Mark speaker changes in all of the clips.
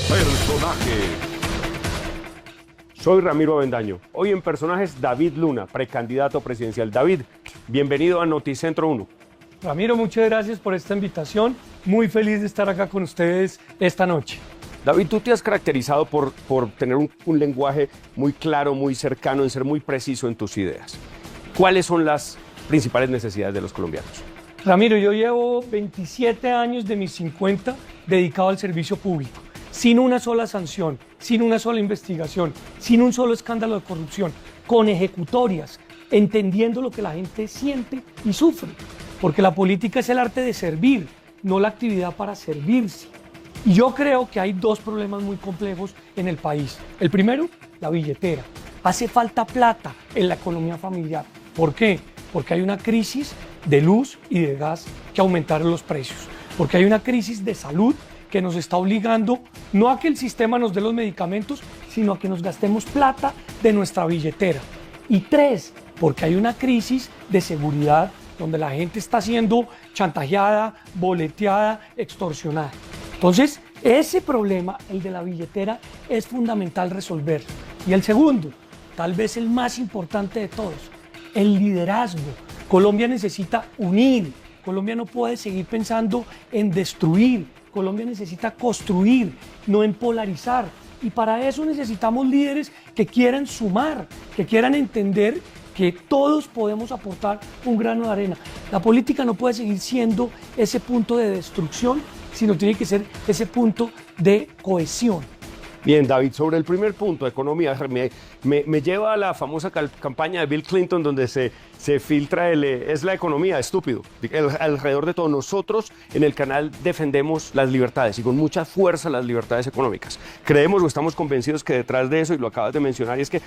Speaker 1: Personaje.
Speaker 2: Soy Ramiro Avendaño. Hoy en Personajes, David Luna, precandidato presidencial. David, bienvenido a Noticentro 1.
Speaker 3: Ramiro, muchas gracias por esta invitación. Muy feliz de estar acá con ustedes esta noche.
Speaker 2: David, tú te has caracterizado por tener un lenguaje muy claro, muy cercano, en ser muy preciso en tus ideas. ¿Cuáles son las principales necesidades de los colombianos?
Speaker 3: Ramiro, yo llevo 27 años de mis 50 dedicado al servicio público, sin una sola sanción, sin una sola investigación, sin un solo escándalo de corrupción, con ejecutorias, entendiendo lo que la gente siente y sufre, porque la política es el arte de servir, no la actividad para servirse. Y yo creo que hay dos problemas muy complejos en el país. El primero, la billetera. Hace falta plata en la economía familiar. ¿Por qué? Porque hay una crisis de luz y de gas que aumentaron los precios. Porque hay una crisis de salud que nos está obligando no a que el sistema nos dé los medicamentos, sino a que nos gastemos plata de nuestra billetera. Y tres, porque hay una crisis de seguridad donde la gente está siendo chantajeada, boleteada, extorsionada. Entonces, ese problema, el de la billetera, es fundamental resolverlo. Y el segundo, tal vez el más importante de todos, el liderazgo. Colombia necesita unir, Colombia no puede seguir pensando en destruir, Colombia necesita construir, no en polarizar. Y para eso necesitamos líderes que quieran sumar, que quieran entender que todos podemos aportar un grano de arena. La política no puede seguir siendo ese punto de destrucción, sino tiene que ser ese punto de cohesión.
Speaker 2: Bien, David, sobre el primer punto, economía, me lleva a la famosa campaña de Bill Clinton donde se filtra es la economía, estúpido, alrededor de todo. Nosotros en el canal defendemos las libertades y con mucha fuerza las libertades económicas. Creemos o estamos convencidos que detrás de eso, y lo acabas de mencionar, y es que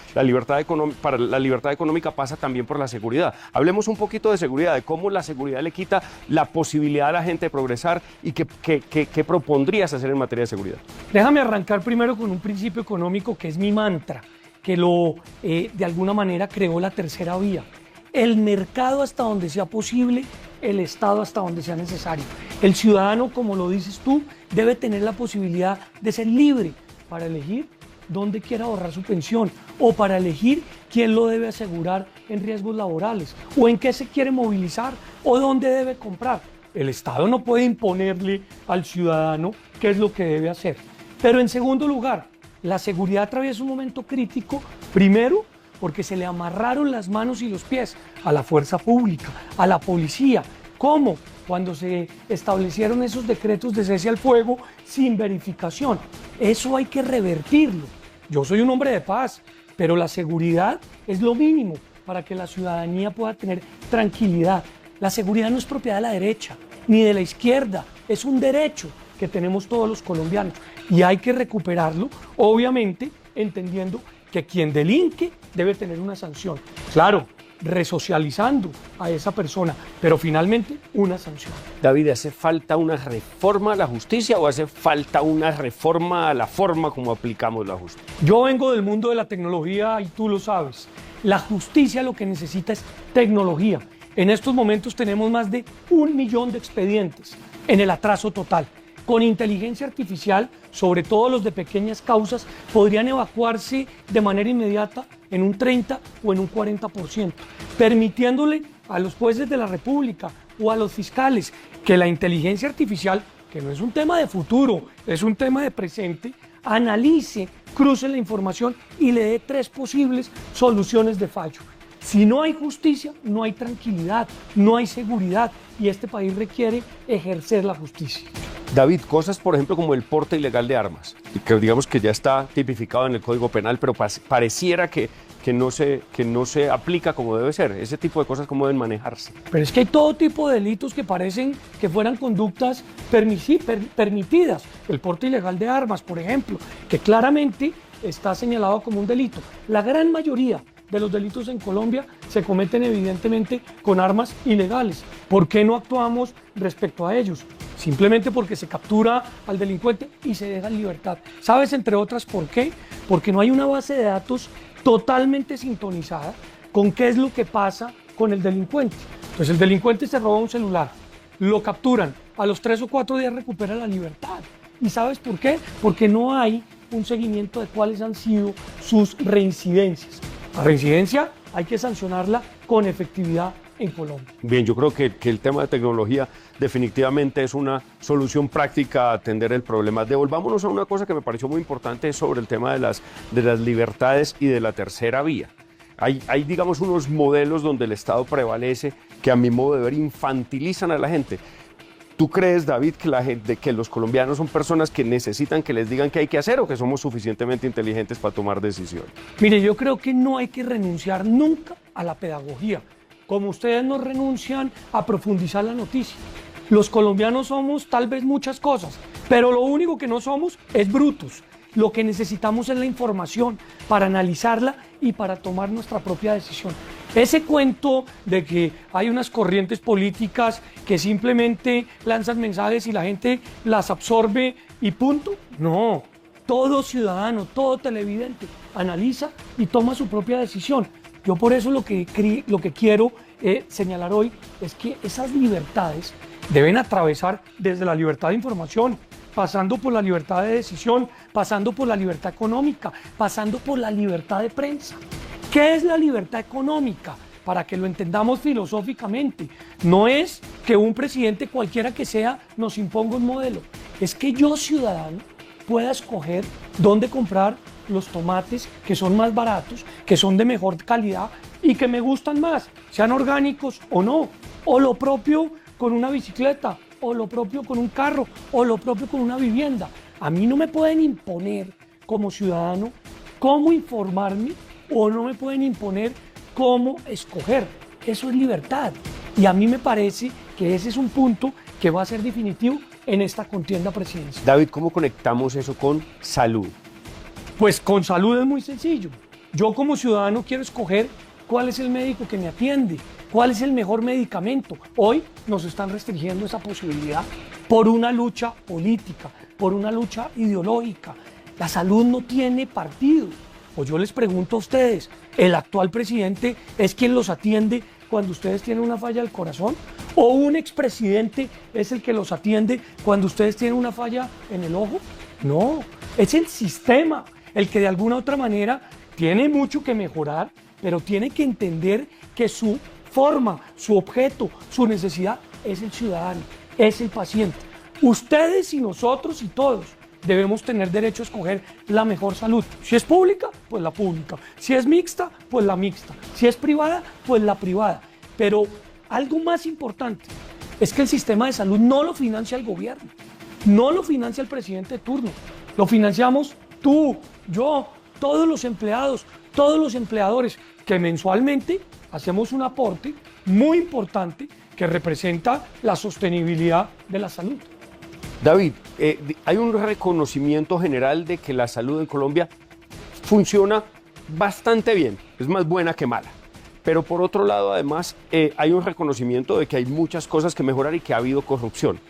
Speaker 2: para la libertad económica pasa también por la seguridad. Hablemos un poquito de seguridad, de cómo la seguridad le quita la posibilidad a la gente de progresar y qué propondrías hacer en materia de seguridad.
Speaker 3: Déjame arrancar primero con un principio económico que es mi mantra, que de alguna manera creó la tercera vía. El mercado hasta donde sea posible, el Estado hasta donde sea necesario. El ciudadano, como lo dices tú, debe tener la posibilidad de ser libre para elegir dónde quiere ahorrar su pensión o para elegir quién lo debe asegurar en riesgos laborales o en qué se quiere movilizar o dónde debe comprar. El Estado no puede imponerle al ciudadano qué es lo que debe hacer. Pero en segundo lugar, la seguridad atraviesa un momento crítico, primero porque se le amarraron las manos y los pies a la fuerza pública, a la policía. ¿Cómo? Cuando se establecieron esos decretos de cese al fuego sin verificación. Eso hay que revertirlo. Yo soy un hombre de paz, pero la seguridad es lo mínimo para que la ciudadanía pueda tener tranquilidad. La seguridad no es propiedad de la derecha ni de la izquierda, es un derecho que tenemos todos los colombianos y hay que recuperarlo, obviamente entendiendo que quien delinque debe tener una sanción. Claro, resocializando a esa persona, pero finalmente una sanción.
Speaker 2: David, ¿hace falta una reforma a la justicia o hace falta una reforma a la forma como aplicamos la justicia?
Speaker 3: Yo vengo del mundo de la tecnología y tú lo sabes. La justicia lo que necesita es tecnología. En estos momentos tenemos más de 1 millón de expedientes en el atraso total. Con inteligencia artificial, sobre todo los de pequeñas causas, podrían evacuarse de manera inmediata en un 30 o en un 40%, permitiéndole a los jueces de la República o a los fiscales que la inteligencia artificial, que no es un tema de futuro, es un tema de presente, analice, cruce la información y le dé 3 posibles soluciones de fallo. Si no hay justicia, no hay tranquilidad, no hay seguridad y este país requiere ejercer la justicia.
Speaker 2: David, cosas por ejemplo como el porte ilegal de armas, que digamos que ya está tipificado en el Código Penal, pero pareciera que no se aplica como debe ser. Ese tipo de cosas, ¿cómo deben manejarse?
Speaker 3: Pero es que hay todo tipo de delitos que parecen que fueran conductas permitidas. El porte ilegal de armas, por ejemplo, que claramente está señalado como un delito. La gran mayoría de los delitos en Colombia se cometen evidentemente con armas ilegales. ¿Por qué no actuamos respecto a ellos? Simplemente porque se captura al delincuente y se deja en libertad. ¿Sabes, entre otras, por qué? Porque no hay una base de datos totalmente sintonizada con qué es lo que pasa con el delincuente. Entonces el delincuente se roba un celular, lo capturan, a los 3 o 4 días recupera la libertad. ¿Y sabes por qué? Porque no hay un seguimiento de cuáles han sido sus reincidencias. La reincidencia hay que sancionarla con efectividad en Colombia.
Speaker 2: Bien, yo creo que el tema de tecnología definitivamente es una solución práctica a atender el problema. Devolvámonos a una cosa que me pareció muy importante sobre el tema de las libertades y de la tercera vía. Hay, digamos, unos modelos donde el Estado prevalece que a mi modo de ver infantilizan a la gente. ¿Tú crees, David, que los colombianos son personas que necesitan que les digan qué hay que hacer o que somos suficientemente inteligentes para tomar decisiones?
Speaker 3: Mire, yo creo que no hay que renunciar nunca a la pedagogía, como ustedes no renuncian a profundizar la noticia. Los colombianos somos tal vez muchas cosas, pero lo único que no somos es brutos. Lo que necesitamos es la información para analizarla y para tomar nuestra propia decisión. Ese cuento de que hay unas corrientes políticas que simplemente lanzan mensajes y la gente las absorbe y punto, no. Todo ciudadano, todo televidente analiza y toma su propia decisión. Yo por eso lo que quiero señalar hoy es que esas libertades deben atravesar desde la libertad de información, pasando por la libertad de decisión, pasando por la libertad económica, pasando por la libertad de prensa. ¿Qué es la libertad económica? Para que lo entendamos filosóficamente, no es que un presidente cualquiera que sea nos imponga un modelo, es que yo, ciudadano, pueda escoger dónde comprar los tomates que son más baratos, que son de mejor calidad y que me gustan más, sean orgánicos o no, o lo propio con una bicicleta, o lo propio con un carro, o lo propio con una vivienda. A mí no me pueden imponer como ciudadano cómo informarme o no me pueden imponer cómo escoger. Eso es libertad. Y a mí me parece que ese es un punto que va a ser definitivo en esta contienda presidencial.
Speaker 2: David, ¿cómo conectamos eso con salud?
Speaker 3: Pues con salud es muy sencillo. Yo como ciudadano quiero escoger cuál es el médico que me atiende, cuál es el mejor medicamento. Hoy nos están restringiendo esa posibilidad por una lucha política, por una lucha ideológica. La salud no tiene partido. O yo les pregunto a ustedes, ¿el actual presidente es quien los atiende cuando ustedes tienen una falla del corazón? ¿O un expresidente es el que los atiende cuando ustedes tienen una falla en el ojo? No, es el sistema el que de alguna u otra manera tiene mucho que mejorar, pero tiene que entender que su forma, su objeto, su necesidad es el ciudadano, es el paciente. Ustedes y nosotros y todos debemos tener derecho a escoger la mejor salud. Si es pública, pues la pública. Si es mixta, pues la mixta. Si es privada, pues la privada. Pero algo más importante es que el sistema de salud no lo financia el gobierno, no lo financia el presidente de turno, lo financiamos tú, yo, todos los empleados, todos los empleadores, que mensualmente hacemos un aporte muy importante que representa la sostenibilidad de la salud.
Speaker 2: David, hay un reconocimiento general de que la salud en Colombia funciona bastante bien, es más buena que mala. Pero por otro lado, además, hay un reconocimiento de que hay muchas cosas que mejorar y que ha habido corrupción.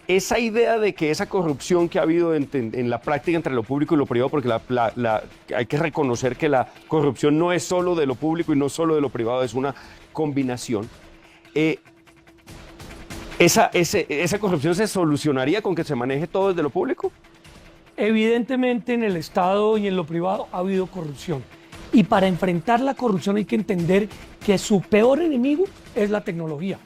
Speaker 2: Esa idea de que esa corrupción que ha habido en la práctica entre lo público y lo privado, porque hay que reconocer que la corrupción no es solo de lo público y no solo de lo privado, es una combinación. ¿Esa corrupción se solucionaría con que se maneje todo desde lo público?
Speaker 3: Evidentemente en el Estado y en lo privado ha habido corrupción. Y para enfrentar la corrupción hay que entender que su peor enemigo es la tecnología.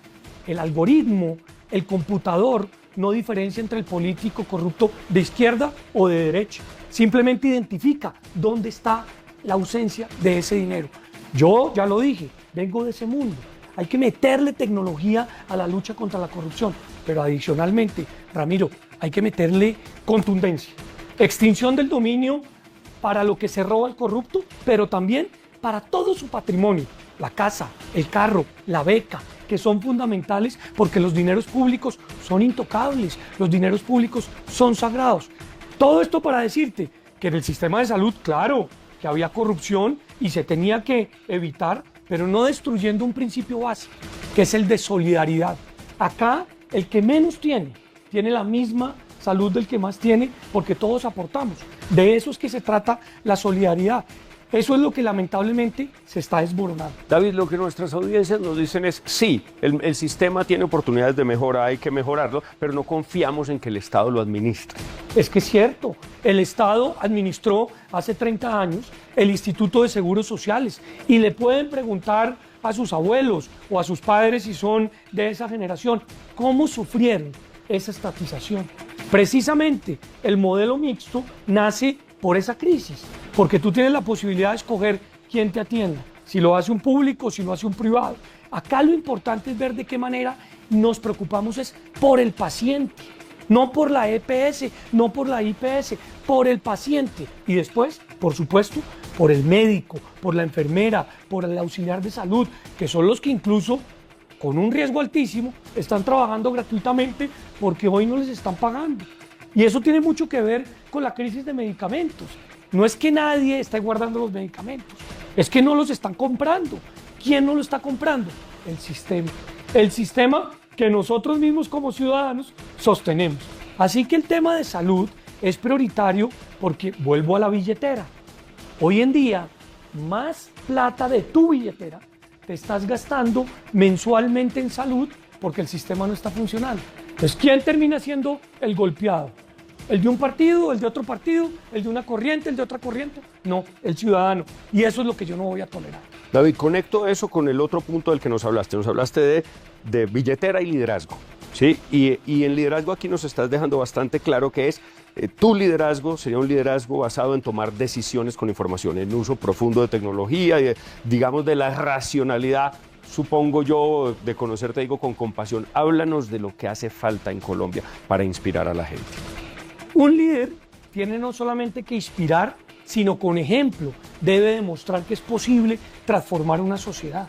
Speaker 3: El algoritmo, el computador, no diferencia entre el político corrupto de izquierda o de derecha. Simplemente identifica dónde está la ausencia de ese dinero. Yo ya lo dije, vengo de ese mundo. Hay que meterle tecnología a la lucha contra la corrupción, pero adicionalmente, Ramiro, hay que meterle contundencia. Extinción del dominio para lo que se roba el corrupto, pero también para todo su patrimonio, la casa, el carro, la beca, que son fundamentales porque los dineros públicos son intocables, los dineros públicos son sagrados. Todo esto para decirte que en el sistema de salud, claro, que había corrupción y se tenía que evitar, pero no destruyendo un principio básico, que es el de solidaridad. Acá, el que menos tiene la misma salud del que más tiene, porque todos aportamos. De eso es que se trata la solidaridad. Eso es lo que lamentablemente se está desboronando.
Speaker 2: David, lo que nuestras audiencias nos dicen es, sí, el sistema tiene oportunidades de mejora, hay que mejorarlo, pero no confiamos en que el Estado lo administre.
Speaker 3: Es que es cierto, el Estado administró hace 30 años el Instituto de Seguros Sociales y le pueden preguntar a sus abuelos o a sus padres si son de esa generación, ¿cómo sufrieron esa estatización? Precisamente el modelo mixto nace por esa crisis, porque tú tienes la posibilidad de escoger quién te atienda, si lo hace un público, si lo hace un privado. Acá lo importante es ver de qué manera nos preocupamos es por el paciente, no por la EPS, no por la IPS, por el paciente. Y después, por supuesto, por el médico, por la enfermera, por el auxiliar de salud, que son los que incluso con un riesgo altísimo están trabajando gratuitamente porque hoy no les están pagando. Y eso tiene mucho que ver con la crisis de medicamentos. No es que nadie esté guardando los medicamentos, es que no los están comprando. ¿Quién no lo está comprando? El sistema. El sistema que nosotros mismos como ciudadanos sostenemos. Así que el tema de salud es prioritario porque vuelvo a la billetera. Hoy en día, más plata de tu billetera te estás gastando mensualmente en salud porque el sistema no está funcionando. Entonces, ¿quién termina siendo el golpeado? ¿El de un partido, el de otro partido, el de una corriente, el de otra corriente? No, el ciudadano. Y eso es lo que yo no voy a tolerar.
Speaker 2: David, conecto eso con el otro punto del que nos hablaste. Nos hablaste de billetera y liderazgo, ¿sí? Y en liderazgo aquí nos estás dejando bastante claro que es tu liderazgo sería un liderazgo basado en tomar decisiones con información, en uso profundo de tecnología, y digamos de la racionalidad. Supongo yo, de conocerte, digo con compasión, háblanos de lo que hace falta en Colombia para inspirar a la gente.
Speaker 3: Un líder tiene no solamente que inspirar, sino con ejemplo debe demostrar que es posible transformar una sociedad.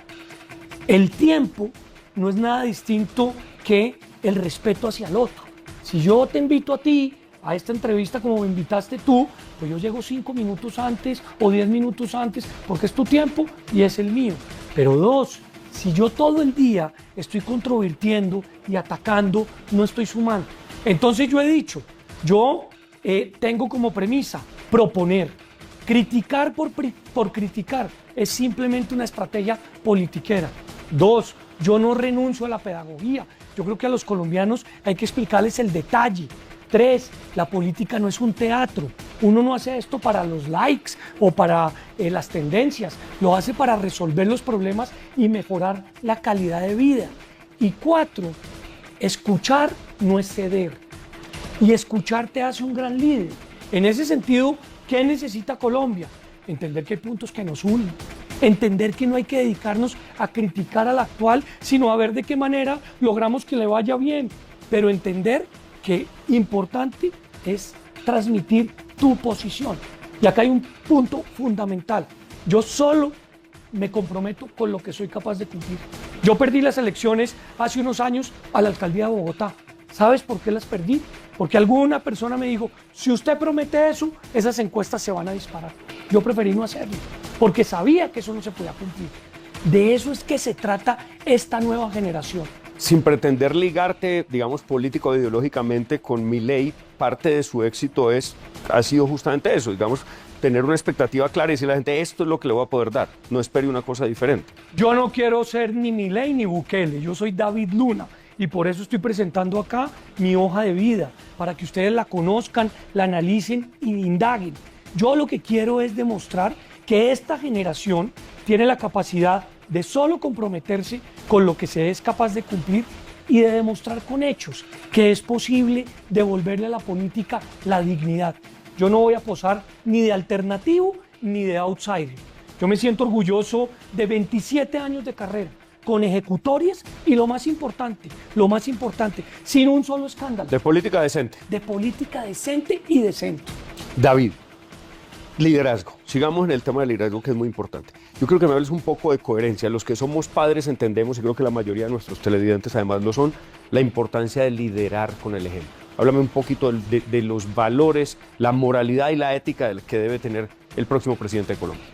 Speaker 3: El tiempo no es nada distinto que el respeto hacia el otro. Si yo te invito a ti a esta entrevista como me invitaste tú, pues yo llego 5 minutos antes o 10 minutos antes porque es tu tiempo y es el mío. Pero 2, si yo todo el día estoy controvirtiendo y atacando, no estoy sumando. Entonces yo he dicho, yo tengo como premisa proponer. Criticar por criticar es simplemente una estrategia politiquera. 2, yo no renuncio a la pedagogía. Yo creo que a los colombianos hay que explicarles el detalle. 3, la política no es un teatro. Uno no hace esto para los likes o para las tendencias. Lo hace para resolver los problemas y mejorar la calidad de vida. Y 4, escuchar no es ceder. Y escuchar te hace un gran líder. En ese sentido, ¿qué necesita Colombia? Entender que hay puntos que nos unen. Entender que no hay que dedicarnos a criticar al actual, sino a ver de qué manera logramos que le vaya bien. Pero entender que importante es transmitir tu posición. Y acá hay un punto fundamental. Yo solo me comprometo con lo que soy capaz de cumplir. Yo perdí las elecciones hace unos años a la alcaldía de Bogotá. ¿Sabes por qué las perdí? Porque alguna persona me dijo, si usted promete eso, esas encuestas se van a disparar. Yo preferí no hacerlo, porque sabía que eso no se podía cumplir. De eso es que se trata esta nueva generación.
Speaker 2: Sin pretender ligarte, digamos, político o ideológicamente con Milei, parte de su éxito ha sido justamente eso, digamos, tener una expectativa clara y decirle a la gente, esto es lo que le voy a poder dar, no espere una cosa diferente.
Speaker 3: Yo no quiero ser ni Milei ni Bukele, yo soy David Luna. Y por eso estoy presentando acá mi hoja de vida, para que ustedes la conozcan, la analicen y indaguen. Yo lo que quiero es demostrar que esta generación tiene la capacidad de solo comprometerse con lo que se es capaz de cumplir y de demostrar con hechos que es posible devolverle a la política la dignidad. Yo no voy a posar ni de alternativo ni de outsider. Yo me siento orgulloso de 27 años de carrera, con ejecutorias y lo más importante, sin un solo escándalo.
Speaker 2: De política decente.
Speaker 3: De política decente y decente.
Speaker 2: David, liderazgo. Sigamos en el tema del liderazgo, que es muy importante. Yo creo que me hables un poco de coherencia. Los que somos padres entendemos, y creo que la mayoría de nuestros televidentes además lo son, la importancia de liderar con el ejemplo. Háblame un poquito de los valores, la moralidad y la ética que debe tener el próximo presidente de Colombia.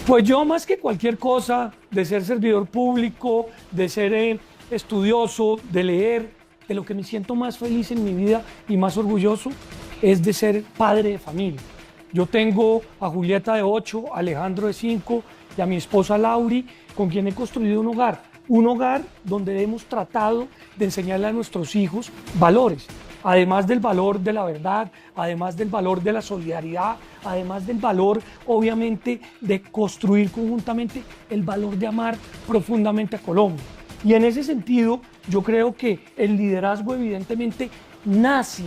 Speaker 3: Pues yo, más que cualquier cosa, de ser servidor público, de ser estudioso, de leer, de lo que me siento más feliz en mi vida y más orgulloso es de ser padre de familia. Yo tengo a Julieta de 8, a Alejandro de 5 y a mi esposa Lauri, con quien he construido un hogar. Un hogar donde hemos tratado de enseñarle a nuestros hijos valores, además del valor de la verdad, además del valor de la solidaridad, además del valor, obviamente, de construir conjuntamente el valor de amar profundamente a Colombia. Y en ese sentido, yo creo que el liderazgo evidentemente nace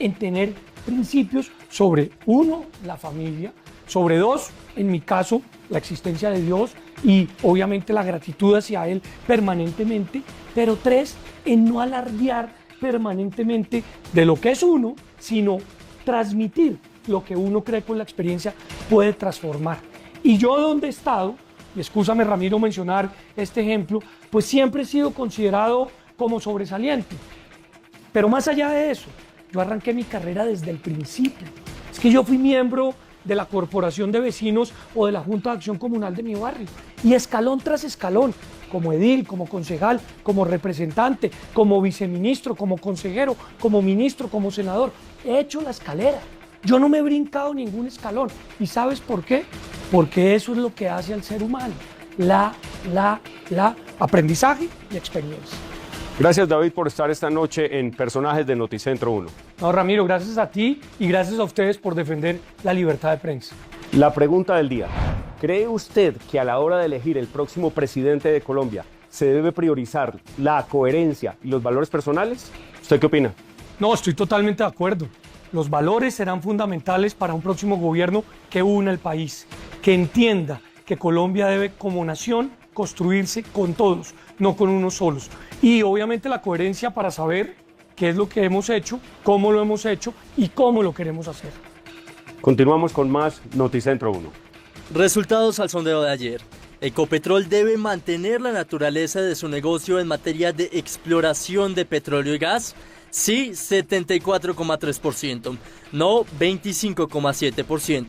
Speaker 3: en tener principios sobre, uno, la familia, sobre dos, en mi caso, la existencia de Dios y obviamente la gratitud hacia Él permanentemente, pero tres, en no alardear permanentemente de lo que es uno, sino transmitir lo que uno cree con la experiencia puede transformar. Y yo donde he estado, y excúsame Ramiro mencionar este ejemplo, pues siempre he sido considerado como sobresaliente. Pero más allá de eso, yo arranqué mi carrera desde el principio. Es que yo fui miembro de la corporación de vecinos o de la Junta de Acción Comunal de mi barrio. Y escalón tras escalón, como edil, como concejal, como representante, como viceministro, como consejero, como ministro, como senador, he hecho la escalera. Yo no me he brincado ningún escalón. ¿Y sabes por qué? Porque eso es lo que hace al ser humano. Aprendizaje y experiencia.
Speaker 2: Gracias, David, por estar esta noche en Personajes de Noticentro 1.
Speaker 3: No, Ramiro, gracias a ti y gracias a ustedes por defender la libertad de prensa.
Speaker 2: La pregunta del día. ¿Cree usted que a la hora de elegir el próximo presidente de Colombia se debe priorizar la coherencia y los valores personales? ¿Usted qué opina?
Speaker 3: No, estoy totalmente de acuerdo. Los valores serán fundamentales para un próximo gobierno que una el país, que entienda que Colombia debe, como nación, construirse con todos, no con unos solos. Y obviamente la coherencia para saber qué es lo que hemos hecho, cómo lo hemos hecho y cómo lo queremos hacer.
Speaker 2: Continuamos con más Noticentro 1.
Speaker 1: Resultados al sondeo de ayer. Ecopetrol debe mantener la naturaleza de su negocio en materia de exploración de petróleo y gas. Sí, 74,3%. No, 25,7%.